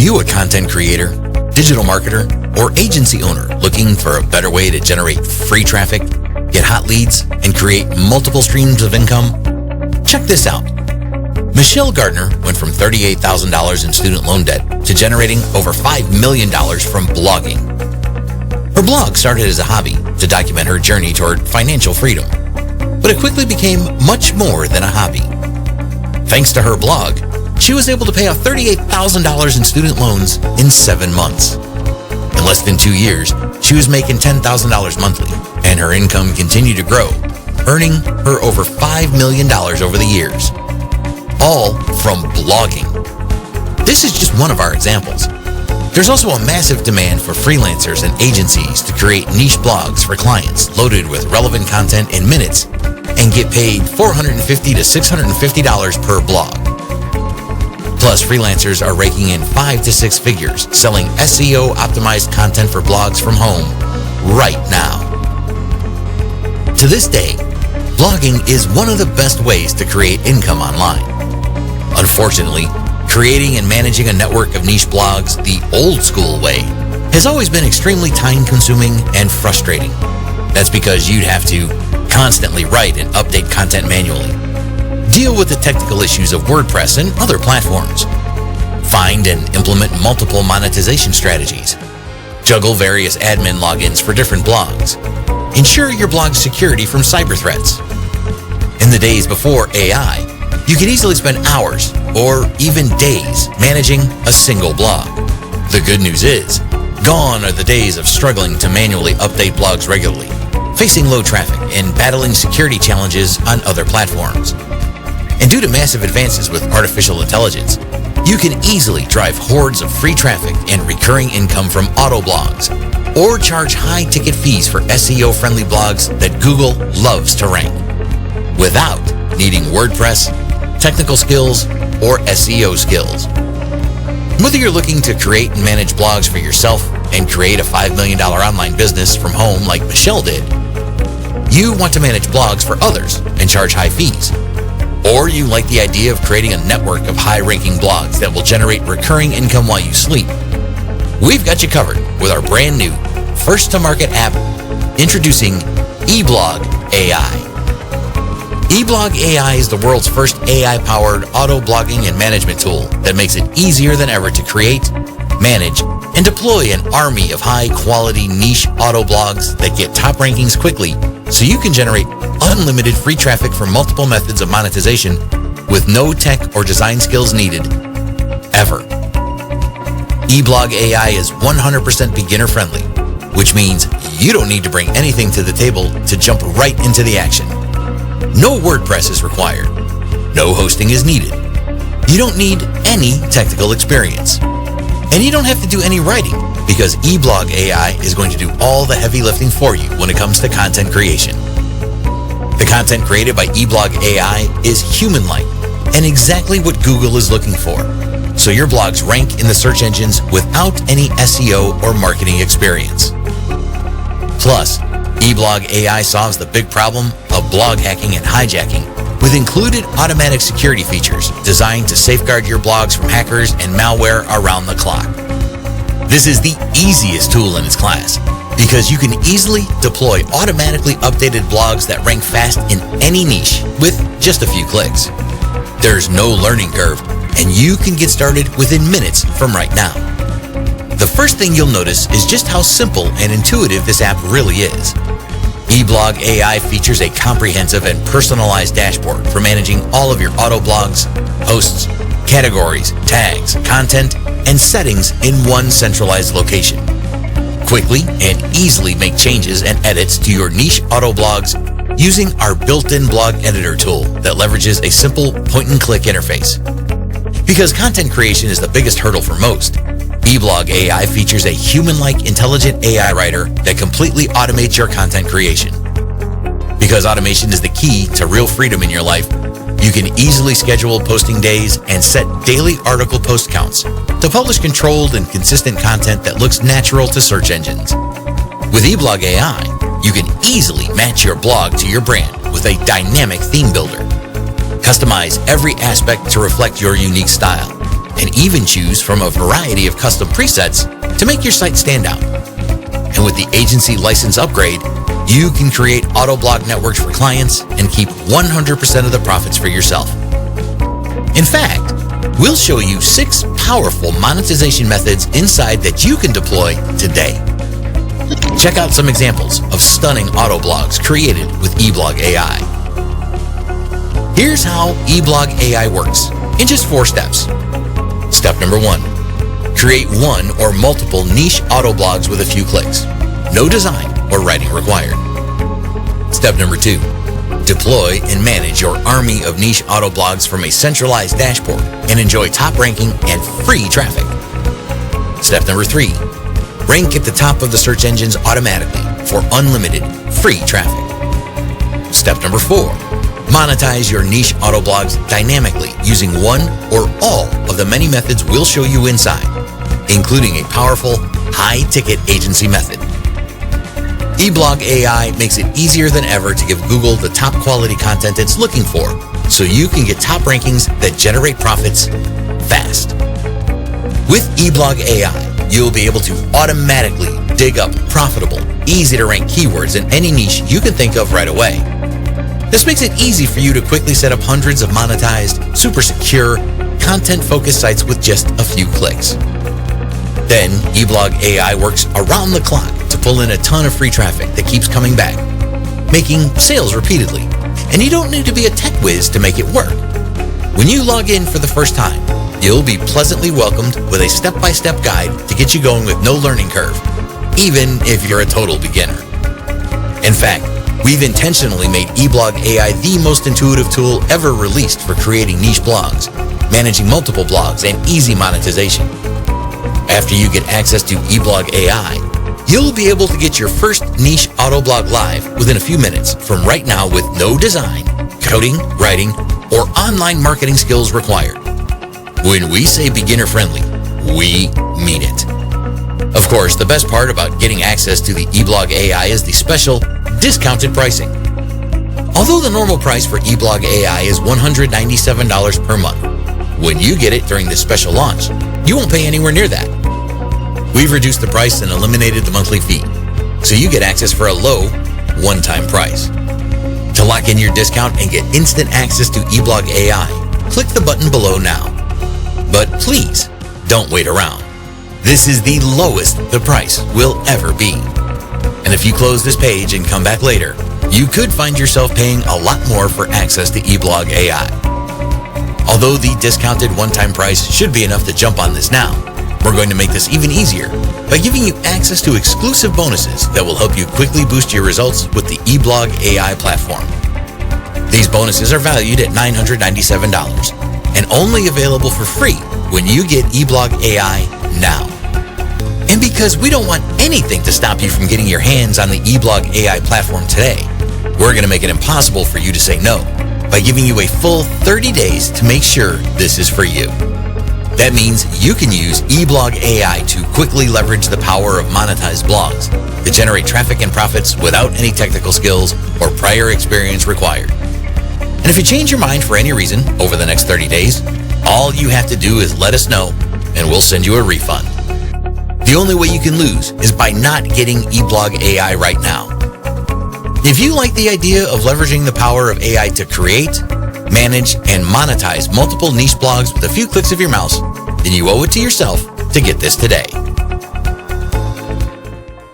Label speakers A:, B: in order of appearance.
A: you a content creator, digital marketer, or agency owner looking for a better way to generate free traffic, get hot leads, and create multiple streams of income? Check this out. Michelle Gardner went from $38,000 in student loan debt to generating over $5 million from blogging. Her blog started as a hobby to document her journey toward financial freedom, but it quickly became much more than a hobby. Thanks to her blog, she was able to pay off $38,000 in student loans in 7 months. In less than 2 years, she was making $10,000 monthly, and her income continued to grow, earning her over $5 million over the years. All from blogging. This is just one of our examples. There's also a massive demand for freelancers and agencies to create niche blogs for clients loaded with relevant content in minutes and get paid $450 to $650 per blog. Plus, freelancers are raking in 5 to 6 figures selling SEO-optimized content for blogs from home right now. To this day, blogging is one of the best ways to create income online. Unfortunately, creating and managing a network of niche blogs the old school way has always been extremely time-consuming and frustrating. That's because you'd have to constantly write and update content manually, deal with the technical issues of WordPress and other platforms, find and implement multiple monetization strategies, juggle various admin logins for different blogs, ensure your blog's security from cyber threats. In the days before AI, you could easily spend hours or even days managing a single blog. The good news is, gone are the days of struggling to manually update blogs regularly, facing low traffic, and battling security challenges on other platforms. And due to massive advances with artificial intelligence, you can easily drive hordes of free traffic and recurring income from auto blogs, or charge high-ticket fees for SEO-friendly blogs that Google loves to rank, without needing WordPress, technical skills, or SEO skills. Whether you're looking to create and manage blogs for yourself and create a $5 million online business from home like Michelle did, you want to manage blogs for others and charge high fees, or you like the idea of creating a network of high-ranking blogs that will generate recurring income while you sleep, we've got you covered with our brand new first-to-market app introducing eBlog AI. eBlog AI is the world's first AI-powered auto blogging and management tool that makes it easier than ever to create, manage, and deploy an army of high-quality niche auto blogs that get top rankings quickly so you can generate unlimited free traffic from multiple methods of monetization with no tech or design skills needed, ever. eBlog AI is 100% beginner-friendly, which means you don't need to bring anything to the table to jump right into the action. No WordPress is required. No hosting is needed. You don't need any technical experience. And you don't have to do any writing because eBlog AI is going to do all the heavy lifting for you when it comes to content creation. The content created by eBlog AI is human-like and exactly what Google is looking for, so your blogs rank in the search engines without any SEO or marketing experience. Plus, eBlog AI solves the big problem of blog hacking and hijacking with included automatic security features designed to safeguard your blogs from hackers and malware around the clock. This is the easiest tool in its class because you can easily deploy automatically updated blogs that rank fast in any niche with just a few clicks. There's no learning curve, and you can get started within minutes from right now. The first thing you'll notice is just how simple and intuitive this app really is. eBlog AI features a comprehensive and personalized dashboard for managing all of your auto blogs, posts, categories, tags, content, and settings in one centralized location. Quickly and easily make changes and edits to your niche auto blogs using our built-in blog editor tool that leverages a simple point-and-click interface. Because content creation is the biggest hurdle for most, eBlog AI features a human-like intelligent AI writer that completely automates your content creation. Because automation is the key to real freedom in your life, you can easily schedule posting days and set daily article post counts to publish controlled and consistent content that looks natural to search engines. With eBlog AI, you can easily match your blog to your brand with a dynamic theme builder. Customize every aspect to reflect your unique style and even choose from a variety of custom presets to make your site stand out. And with the agency license upgrade, you can create auto blog networks for clients and keep 100% of the profits for yourself. In fact, we'll show you 6 powerful monetization methods inside that you can deploy today. Check out some examples of stunning auto blogs created with eBlog AI. Here's how eBlog AI works in just 4 steps. Step number 1. Create one or multiple niche auto blogs with a few clicks. No design or writing required. Step number 2. Deploy and manage your army of niche auto blogs from a centralized dashboard and enjoy top ranking and free traffic. Step number 3. Rank at the top of the search engines automatically for unlimited free traffic. Step number 4. Monetize your niche auto blogs dynamically using one or all of the many methods we'll show you inside, including a powerful, high-ticket agency method. eBlog AI makes it easier than ever to give Google the top quality content it's looking for, so you can get top rankings that generate profits fast. With eBlog AI, you'll be able to automatically dig up profitable, easy-to-rank keywords in any niche you can think of right away. This makes it easy for you to quickly set up hundreds of monetized, super secure, content-focused sites with just a few clicks. Then, eBlog AI works around the clock to pull in a ton of free traffic that keeps coming back, making sales repeatedly. And you don't need to be a tech whiz to make it work. When you log in for the first time, you'll be pleasantly welcomed with a step-by-step guide to get you going with no learning curve, even if you're a total beginner. In fact, we've intentionally made eBlog AI the most intuitive tool ever released for creating niche blogs, managing multiple blogs, and easy monetization. After you get access to eBlog AI, you'll be able to get your first niche auto blog live within a few minutes from right now with no design, coding, writing, or online marketing skills required. When we say beginner friendly, we mean it. Of course, the best part about getting access to the eBlog AI is the special discounted pricing. Although the normal price for eBlog AI is $197 per month, when you get it during this special launch, you won't pay anywhere near that. We've reduced the price and eliminated the monthly fee, so you get access for a low, one-time price. To lock in your discount and get instant access to eBlog AI, click the button below now. But please, don't wait around. This is the lowest the price will ever be. And if you close this page and come back later, you could find yourself paying a lot more for access to eBlog AI. Although the discounted one-time price should be enough to jump on this now, we're going to make this even easier by giving you access to exclusive bonuses that will help you quickly boost your results with the eBlog AI platform. These bonuses are valued at $997 and only available for free when you get eBlog AI now. And because we don't want anything to stop you from getting your hands on the eBlog AI platform today, we're going to make it impossible for you to say no by giving you a full 30 days to make sure this is for you. That means you can use eBlog AI to quickly leverage the power of monetized blogs to generate traffic and profits without any technical skills or prior experience required. And if you change your mind for any reason over the next 30 days, all you have to do is let us know and we'll send you a refund. The only way you can lose is by not getting eBlog AI right now. If you like the idea of leveraging the power of AI to create, manage, and monetize multiple niche blogs with a few clicks of your mouse, then you owe it to yourself to get this today.